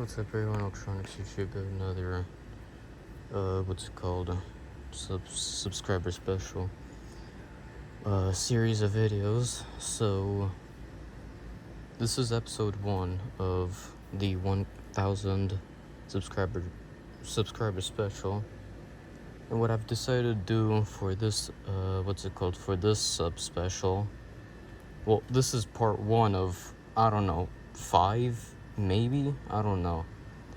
What's up everyone, Electronics YouTube, another, what's it called, subscriber special, series of videos. So, this is episode 1 of the 1000 subscriber special. And what I've decided to do for this, for this sub special, well, this is part 1 of, I don't know, 5, maybe? I don't know.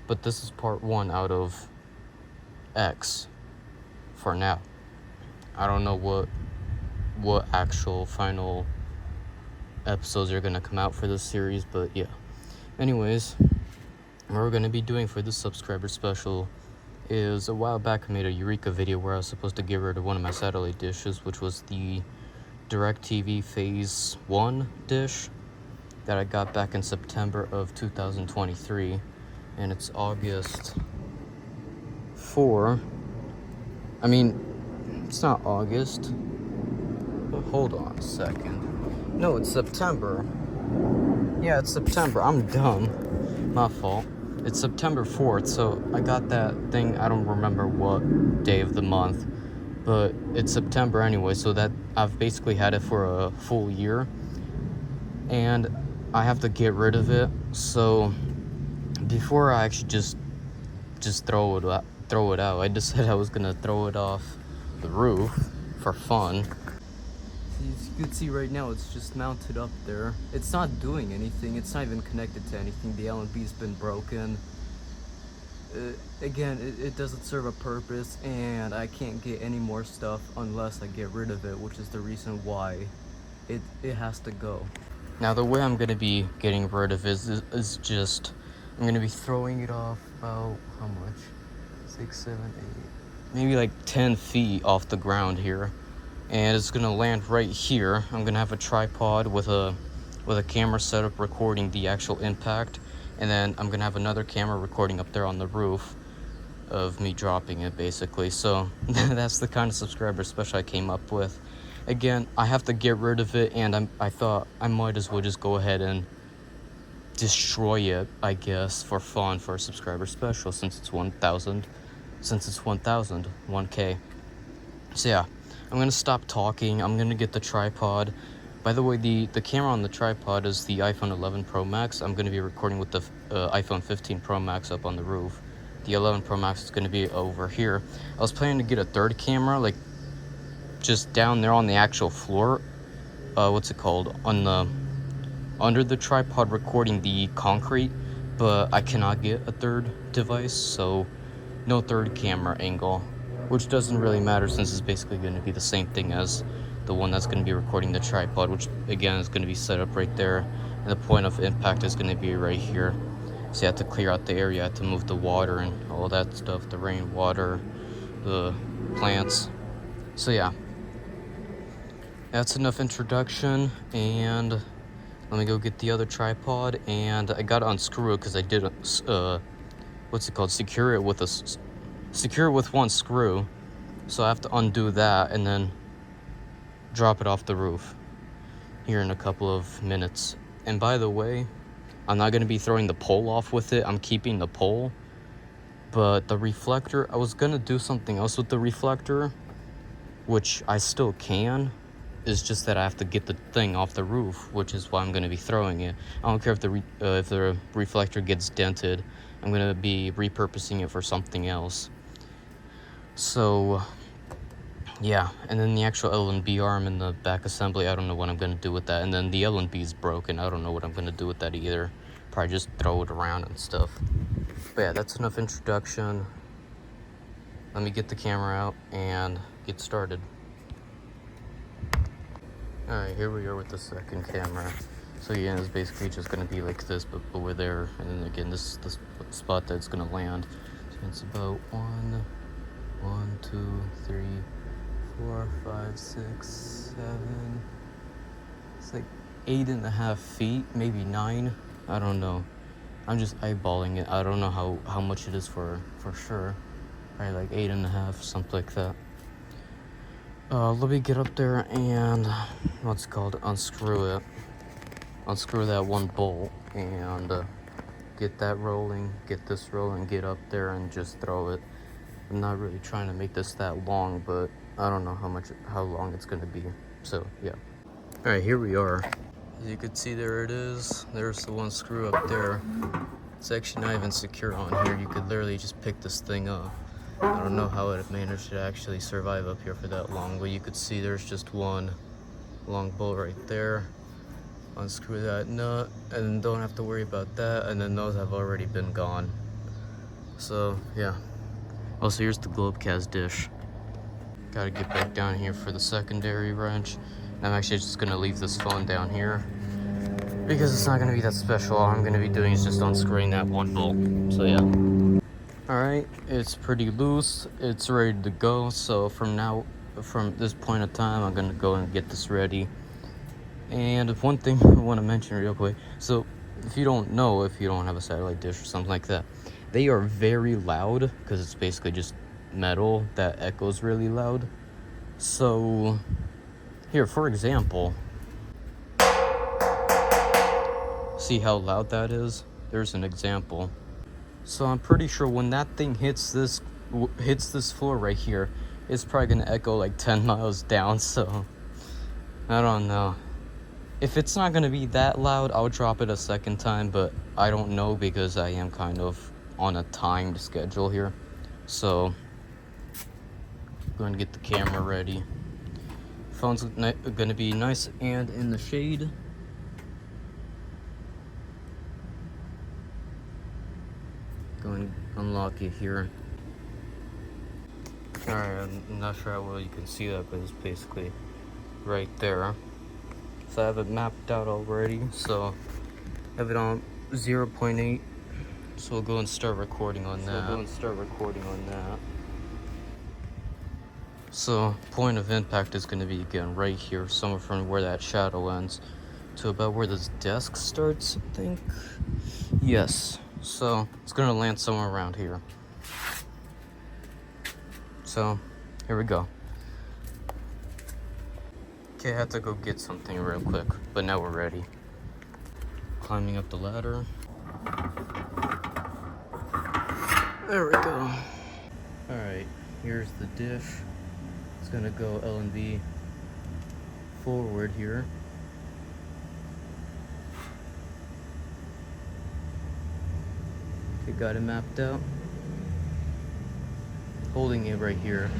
But this is part 1 out of X for now. I don't know what actual final episodes are gonna come out for this series, but yeah. Anyways, what we're gonna be doing for this subscriber special is, a while back I made a Eureka video where I was supposed to get rid of one of my satellite dishes, which was the DirecTV Phase 1 dish that I got back in September of 2023, and it's August 4. I mean, it's not August. Hold on a second. No, it's September. Yeah, it's September. I'm dumb. My fault. It's September 4th, so I got that thing. I don't remember what day of the month, but it's September anyway, so that I've basically had it for a full year, and I have to get rid of it. So before I actually just throw it out, I decided I was gonna throw it off the roof for fun. As you can see right now, it's just mounted up there. It's not doing anything. It's not even connected to anything. The LNB's been broken. Again, it doesn't serve a purpose, and I can't get any more stuff unless I get rid of it, which is the reason why it has to go. Now, the way I'm gonna be getting rid of it is just, I'm gonna be throwing it off about, how much? 6, 7, 8, maybe like 10 feet off the ground here, and it's gonna land right here. I'm gonna have a tripod with a camera set up recording the actual impact, and then I'm gonna have another camera recording up there on the roof of me dropping it, basically. So that's the kind of subscriber special I came up with. Again, I have to get rid of it, and I thought I might as well just go ahead and destroy it, I guess, for fun, for a subscriber special, since it's 1,000, 1K. So yeah, I'm gonna stop talking. I'm gonna get the tripod. By the way, the camera on the tripod is the iPhone 11 Pro Max. I'm gonna be recording with the iPhone 15 Pro Max up on the roof. The 11 Pro Max is gonna be over here. I was planning to get a third camera, like just down there on the actual floor, under the tripod, recording the concrete, but I cannot get a third device, so no third camera angle, which doesn't really matter since it's basically going to be the same thing as the one that's going to be recording the tripod, which again is going to be set up right there, and the point of impact is going to be right here. So you have to clear out the area, you have to move the water and all that stuff, the rainwater, the plants. So yeah, that's enough introduction, and let me go get the other tripod. And I gotta unscrew it because I did secure it with one screw, so I have to undo that and then drop it off the roof here in a couple of minutes. And by the way, I'm not gonna be throwing the pole off with it. I'm keeping the pole, but the reflector, I was gonna do something else with the reflector, which I still can. It's just that I have to get the thing off the roof, which is why I'm going to be throwing it. I don't care if the reflector gets dented. I'm going to be repurposing it for something else. So, yeah. And then the actual LNB arm and the back assembly, I don't know what I'm going to do with that. And then the LNB is broken. I don't know what I'm going to do with that either. Probably just throw it around and stuff. But yeah, that's enough introduction. Let me get the camera out and get started. Alright, here we are with the second camera. So yeah, it's basically just going to be like this, but over there. And then again, this spot that it's going to land. So it's about 1, 2, 3, 4, 5, 6, 7. It's like 8.5 feet, maybe 9. I don't know. I'm just eyeballing it. I don't know how much it is for sure. Probably like 8.5, something like that. Let me get up there and unscrew it. Unscrew that one bolt, and get that rolling, get this rolling, get up there and just throw it. I'm not really trying to make this that long, but I don't know how long it's gonna be. So yeah. All right, here we are. As you can see, there it is. There's the one screw up there. It's actually not even secure on here. You could literally just pick this thing up. I don't know how it managed to actually survive up here for that long, but you could see there's just one long bolt right there. Unscrew that nut, and don't have to worry about that, and then those have already been gone. So yeah. Also, here's the Globecast dish. Gotta get back down here for the secondary wrench. And I'm actually just gonna leave this phone down here because it's not gonna be that special. All I'm gonna be doing is just unscrewing that one bolt. So yeah. Alright, it's pretty loose. It's ready to go. So from this point of time, I'm gonna go and get this ready. And one thing I want to mention real quick. So if you don't know, if you don't have a satellite dish or something like that, they are very loud because it's basically just metal that echoes really loud. So here, for example, see how loud that is? There's an example. So I'm pretty sure when that thing hits this floor right here, it's probably gonna echo like 10 miles down. So I don't know. If it's not gonna be that loud, I'll drop it a second time, but I don't know because I am kind of on a timed schedule here. So I'm going to get the camera ready. Phone's gonna be nice and in the shade. Go and unlock it here. Alright, I'm not sure how well you can see that, but it's basically right there. So I have it mapped out already, so I have it on 0.8. So we'll go and start recording on that. So point of impact is going to be again right here, somewhere from where that shadow ends to about where this desk starts, I think. Yes. So it's going to land somewhere around here. So here we go. Okay, I had to go get something real quick, but now we're ready. Climbing up the ladder. There we go. Alright, here's the dish. It's gonna go L&B forward here. Okay, got it mapped out. Holding it right here.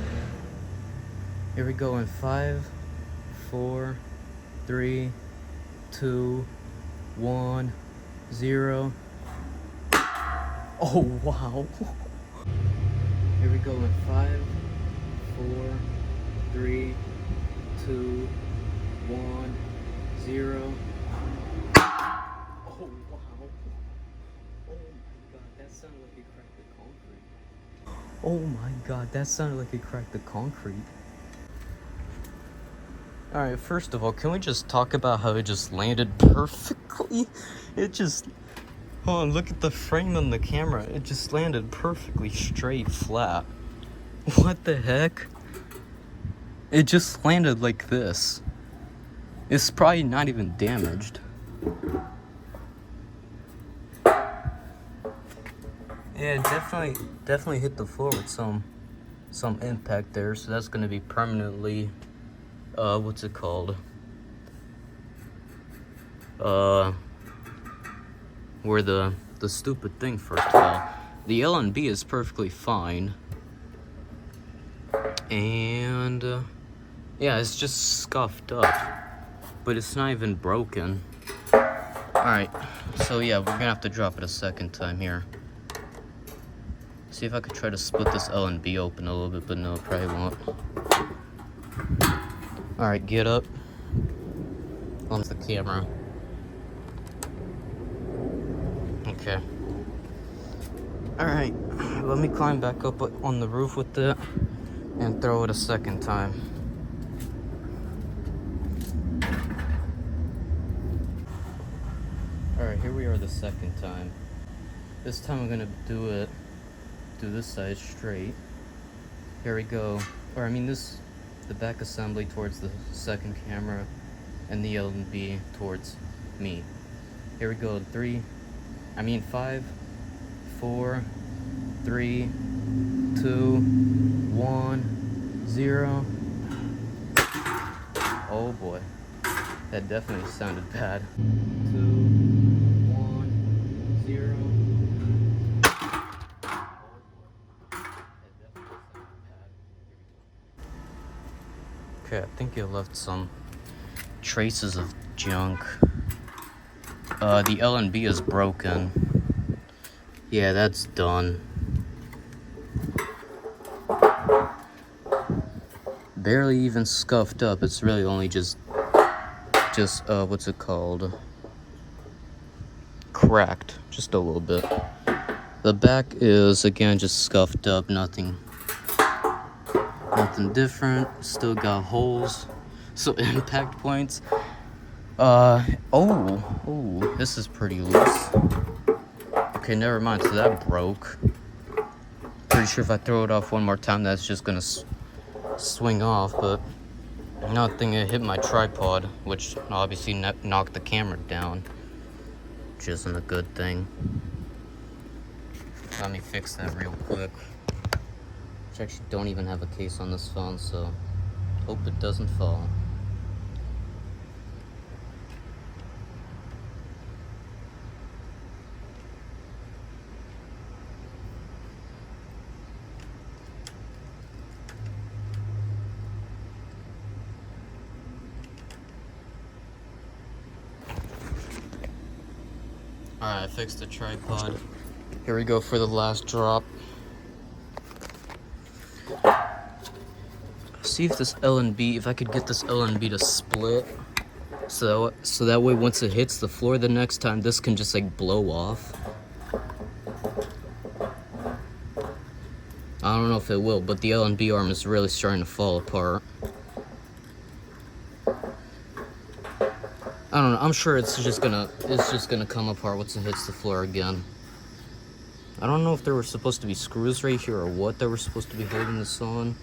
Here we go in 5, 4, 3, 2, 1, 0. Oh wow. Here we go in 5, 4, 3, 2, 1, 0. Oh wow. Oh my god, that sounded like it cracked the concrete. Oh my god, that sounded like it cracked the concrete. Alright, first of all, can we just talk about how it just landed perfectly? It just... Hold on, look at the frame on the camera. It just landed perfectly straight, flat. What the heck? It just landed like this. It's probably not even damaged. Yeah, definitely hit the floor with some impact there, so that's gonna be permanently... what's it called? Where the stupid thing first fell. The L&B is perfectly fine. And, yeah, it's just scuffed up. But it's not even broken. Alright, so yeah, we're gonna have to drop it a second time here. See if I could try to split this L&B open a little bit, but no, probably won't. Alright, get up. On the camera. Okay. Alright, let me climb back up on the roof with it and throw it a second time. Alright, here we are the second time. This time I'm gonna do this side straight. Here we go. Or I mean the back assembly towards the second camera and the L&B towards me. Here we go, 3, I mean 5, 4, 3, 2, 1, 0. Oh boy, that definitely sounded bad. 2, 1, 0. Okay, I think it left some traces of junk. The L&B is broken. Yeah, that's done. Barely even scuffed up. It's really only just what's it called? Cracked, just a little bit. The back is again just scuffed up. Nothing different. Still got holes. So impact points. Oh, this is pretty loose. Okay, never mind. So that broke. Pretty sure if I throw it off one more time, that's just gonna swing off. But nothing, it hit my tripod, which obviously knocked the camera down, which isn't a good thing. Let me fix that real quick. Which actually don't even have a case on this phone, so hope it doesn't fall. Alright, I fixed the tripod. Here we go for the last drop. See if this L&B, if I could get this L&B to split. So that way once it hits the floor the next time, this can just like blow off. I don't know if it will, but the L&B arm is really starting to fall apart. I don't know, I'm sure it's just gonna come apart once it hits the floor again. I don't know if there were supposed to be screws right here or what that were supposed to be holding this on.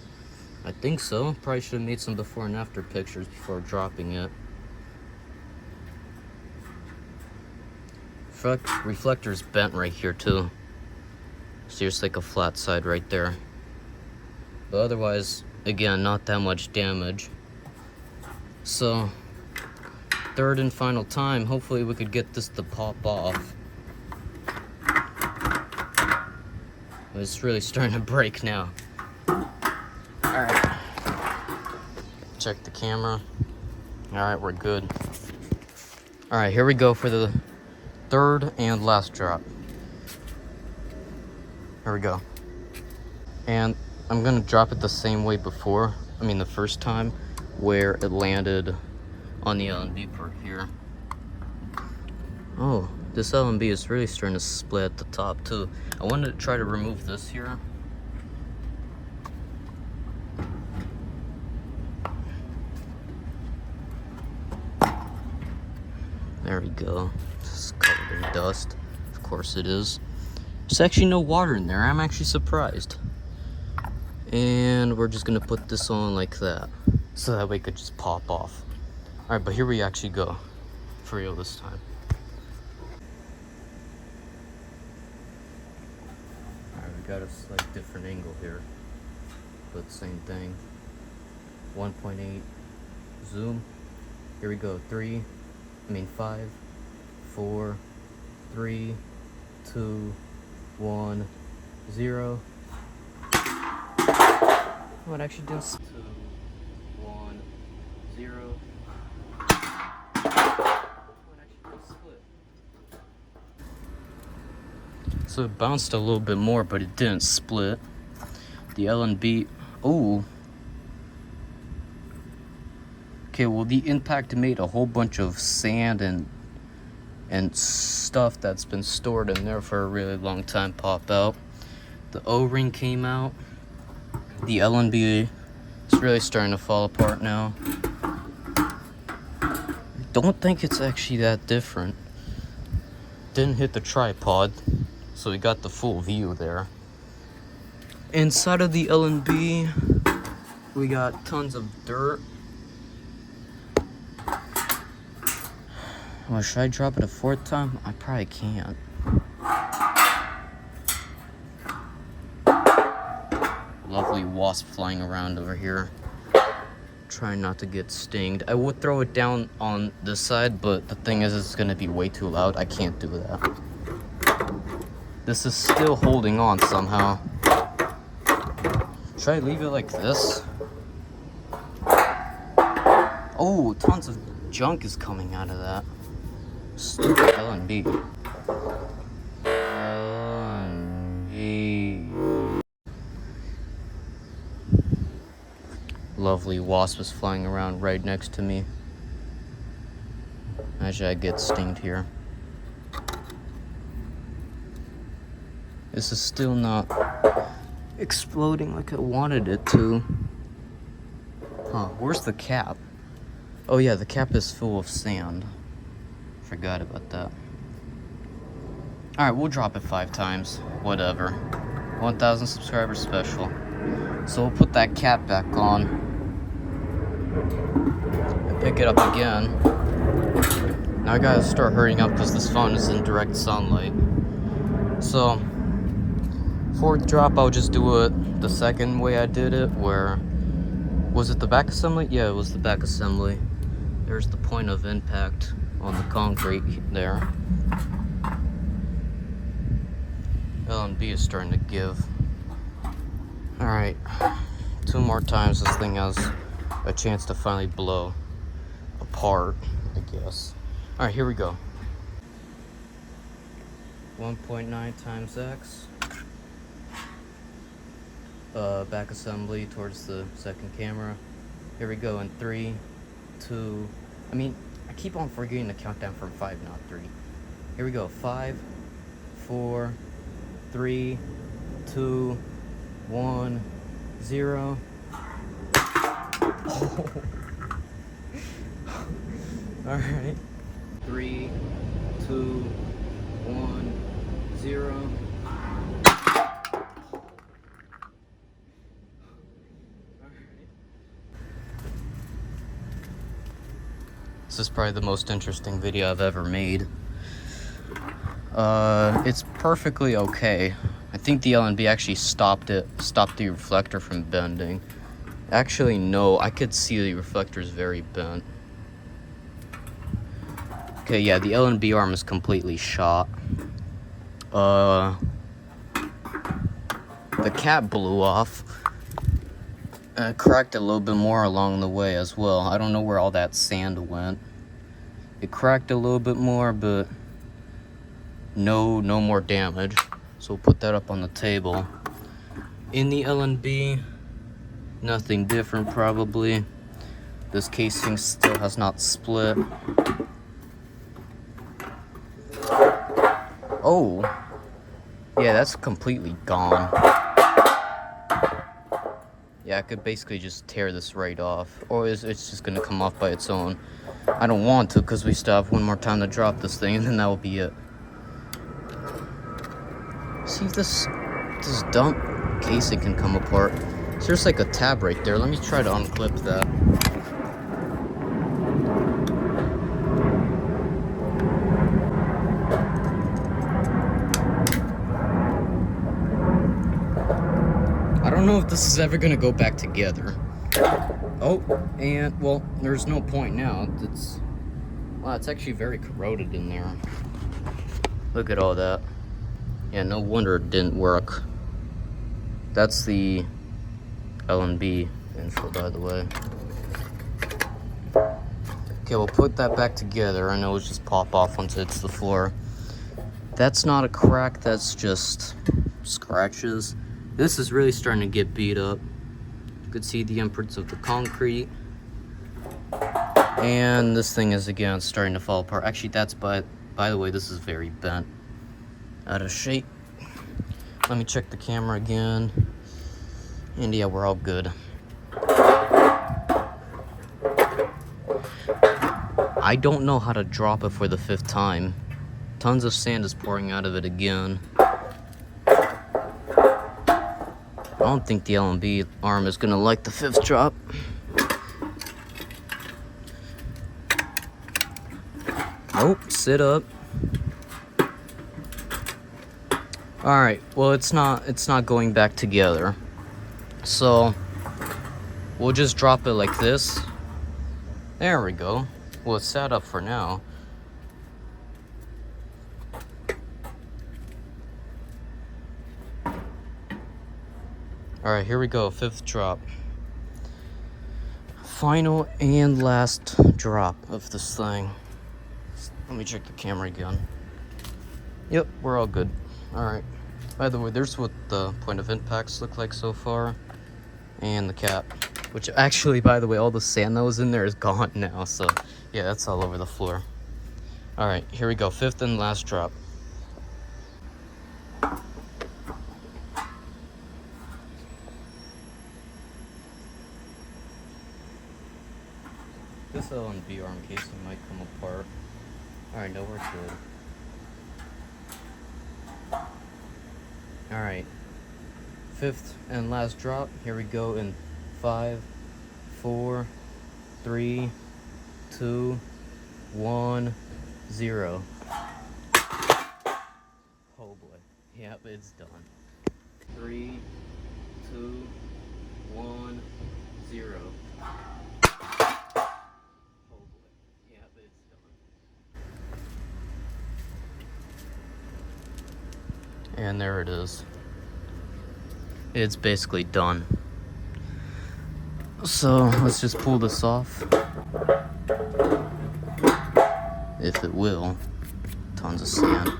I think so. Probably should have made some before and after pictures before dropping it. Reflector's bent right here too. So there's like a flat side right there. But otherwise, again, not that much damage. So, third and final time, hopefully we could get this to pop off. It's really starting to break now. Alright. Check the camera. Alright, we're good. Alright, here we go for the third and last drop. Here we go. And I'm gonna drop it the same way before. I mean the first time, where it landed on the L&B part here. Oh, this L&B is really starting to split at the top too. I wanted to try to remove this here. There we go. It's covered in dust. Of course it is. There's actually no water in there. I'm actually surprised. And we're just gonna put this on like that, so that way it could just pop off. Alright, but here we actually go. For real this time. Alright, we got a slight different angle here. But same thing. 1.8 zoom. Here we go. 5, 4, 3, 2, 1, 0. What actually does? 2, 1, 0. What actually does split? So it bounced a little bit more, but it didn't split. The L&B. Oh. Okay, well the impact made a whole bunch of sand and stuff that's been stored in there for a really long time pop out. The O-ring came out. The L&B is really starting to fall apart now. I don't think it's actually that different. Didn't hit the tripod, so we got the full view there. Inside of the L&B, we got tons of dirt. Well, should I drop it a fourth time? I probably can't. lovely wasp flying around over here. Trying not to get stinged. I would throw it down on this side, but the thing is, it's gonna be way too loud. I can't do that. This is still holding on somehow. Should I leave it like this? Oh, tons of junk is coming out of that. Stupid L&B. Lovely wasp is flying around right next to me. Imagine I get stinged here. This is still not exploding like I wanted it to. Huh, where's the cap? Oh yeah, the cap is full of sand. Forgot about that. Alright, we'll drop it 5 times. Whatever. 1,000 subscribers special. So we'll put that cap back on. And pick it up again. Now I gotta start hurrying up because this phone is in direct sunlight. So, fourth drop, I'll just do it the second way I did it, where... Was it the back assembly? Yeah, it was the back assembly. There's the point of impact on the concrete there. L&B is starting to give. Alright, 2 more times this thing has a chance to finally blow apart, I guess. Alright, here we go. 1.9 times X. Back assembly towards the second camera. Here we go in 3, 2, I keep on forgetting to count down from 5, not 3. Here we go, 5, 4, 3, 2, 1, 0. Alright. 3, 2, 1, 0. This is probably the most interesting video I've ever made. It's perfectly okay. I think the L&B actually stopped the reflector from bending. Actually, no, I could see the reflector is very bent. Okay, yeah, the L&B arm is completely shot. The cap blew off. Cracked a little bit more along the way as well. I don't know where all that sand went. It cracked a little bit more, but no more damage. So we'll put that up on the table. In the L&B, nothing different probably. This casing still has not split. Oh, yeah, that's completely gone. Yeah, I could basically just tear this right off, or it's just gonna come off by its own. I don't want to, because we still have 1 more time to drop this thing, and then that will be it. See if this dumb casing can come apart. So there's like a tab right there. Let me try to unclip that. I don't know if this is ever gonna go back together. Oh, and well, there's no point now. Wow, it's actually very corroded in there. Look at all that. Yeah, no wonder it didn't work. That's the L&B info, by the way. Okay, we'll put that back together. I know it's just pop off once it hits the floor. That's not a crack, that's just scratches. This is really starting to get beat up. You could see the imprints of the concrete. And this thing is, again, starting to fall apart. Actually, that's, by the way, this is very bent. Out of shape. Let me check the camera again. And yeah, we're all good. I don't know how to drop it for the 5th time. Tons of sand is pouring out of it again. I don't think the L&B arm is gonna like the 5th drop. Nope, sit up. Alright, well it's not going back together. So we'll just drop it like this. There we go. Well, it's set up for now. Alright, here we go. 5th drop. Final and last drop of this thing. Let me check the camera again. Yep, we're all good. Alright. By the way, there's what the point of impacts look like so far. And the cap. Which actually, by the way, all the sand that was in there is gone now. So, yeah, that's all over the floor. Alright, here we go. 5th and last drop. This L&B arm casing might come apart. Alright, no, we're good. Alright. 5th and last drop. Here we go in 5, 4, 3, 2, 1, 0. Oh boy. Yep, it's done. 3, 2, 1, 0. And there it is. It's basically done. So let's just pull this off. If it will. Tons of sand.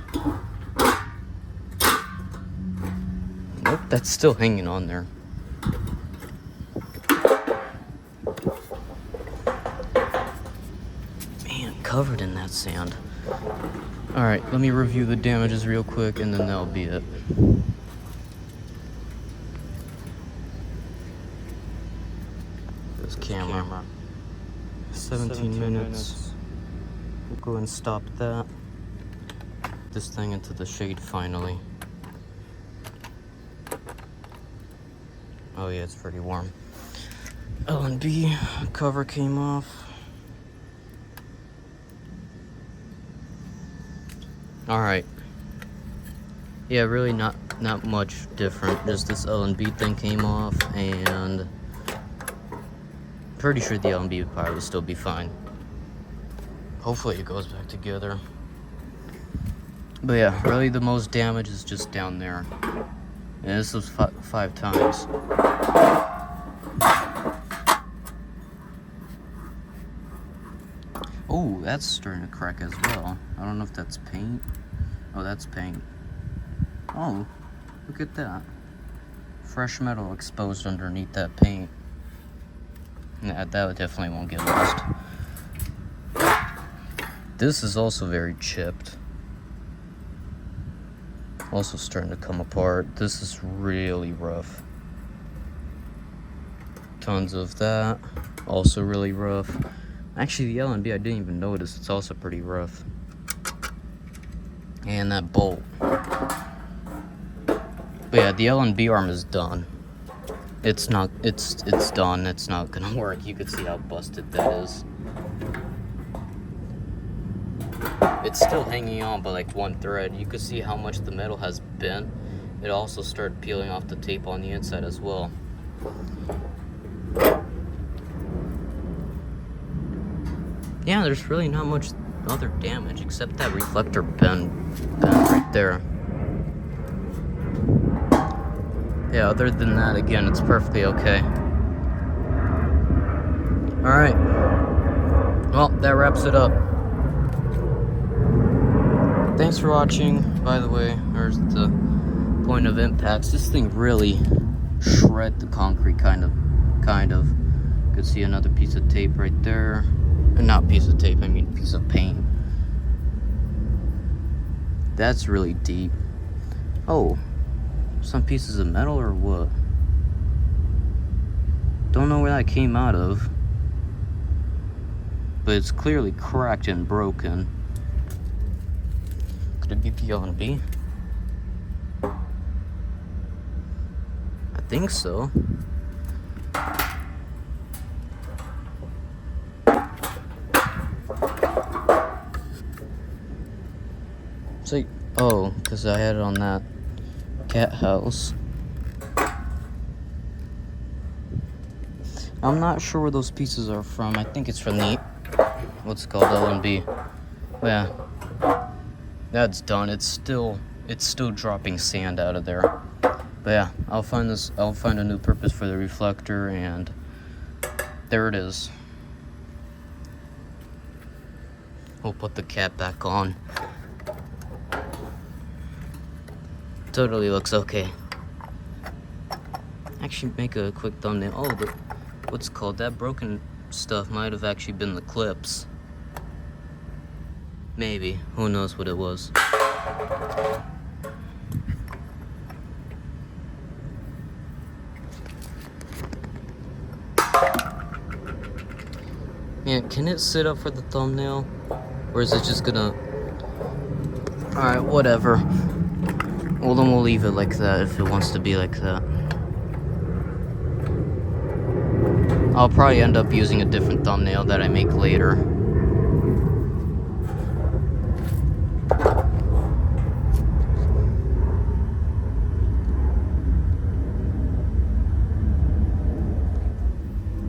Nope, that's still hanging on there. Man, covered in that sand. Alright, let me review the damages real quick and then that'll be it. This camera. 17 minutes. We'll go and stop that. This thing into the shade finally. Oh yeah, it's pretty warm. L&B cover came off. Alright. Yeah, really not much different. Just this L&B thing came off, and pretty sure the L&B would probably still be fine. Hopefully it goes back together. But yeah, really the most damage is just down there. And this was 5 times. Oh, that's starting to crack as well. I don't know if that's paint. Oh, that's paint. Oh, look at that. Fresh metal exposed underneath that paint. Nah, that definitely won't get lost. This is also very chipped. Also starting to come apart. This is really rough. Tons of that. Also really rough. Actually, the L&B I didn't even notice. It's also pretty rough. And that bolt. But yeah, the L&B arm is done. It's done. It's not gonna work. You can see how busted that is. It's still hanging on by like one thread. You can see how much the metal has bent. It also started peeling off the tape on the inside as well. Yeah, there's really not much other damage except that reflector bend right there. Yeah, other than that, again, it's perfectly okay. Alright. Well, that wraps it up. Thanks for watching. By the way, there's the point of impacts. This thing really shred the concrete, kind of. You can see another piece of tape right there. And not piece of tape, I mean piece of paint. That's really deep. Oh, some pieces of metal or what? Don't know where that came out of. But it's clearly cracked and broken. Could it be the L&B? I think so. It's like, oh, because I had it on that cat house. I'm not sure where those pieces are from. I think it's from the, what's it called, L&B. Yeah, that's done. It's still dropping sand out of there. But yeah, I'll find a new purpose for the reflector, and there it is. We'll put the cap back on. Totally looks okay. Actually, make a quick thumbnail. Oh, what's it called? That broken stuff might have actually been the clips. Maybe. Who knows what it was. Man, can it sit up for the thumbnail? Or is it just gonna... Alright, whatever. Well, then we'll leave it like that if it wants to be like that. I'll probably end up using a different thumbnail that I make later.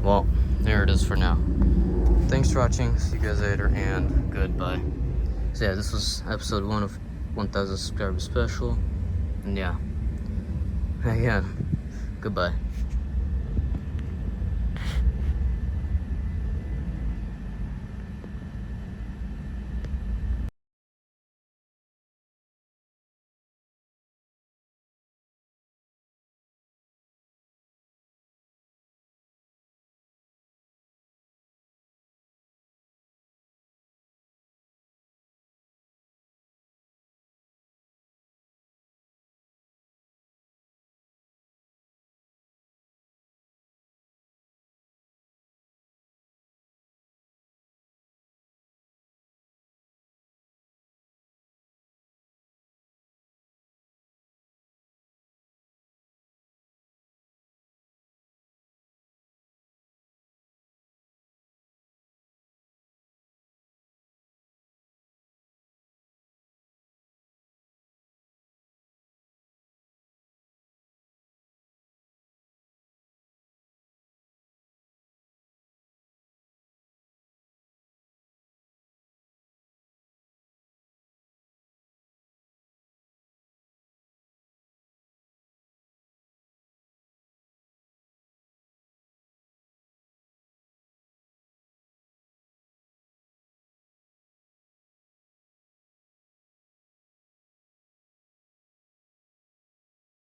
Well, there it is for now. Thanks for watching, see you guys later, and goodbye. So yeah, this was episode 1 of 1000 subscriber special, and yeah, again, goodbye.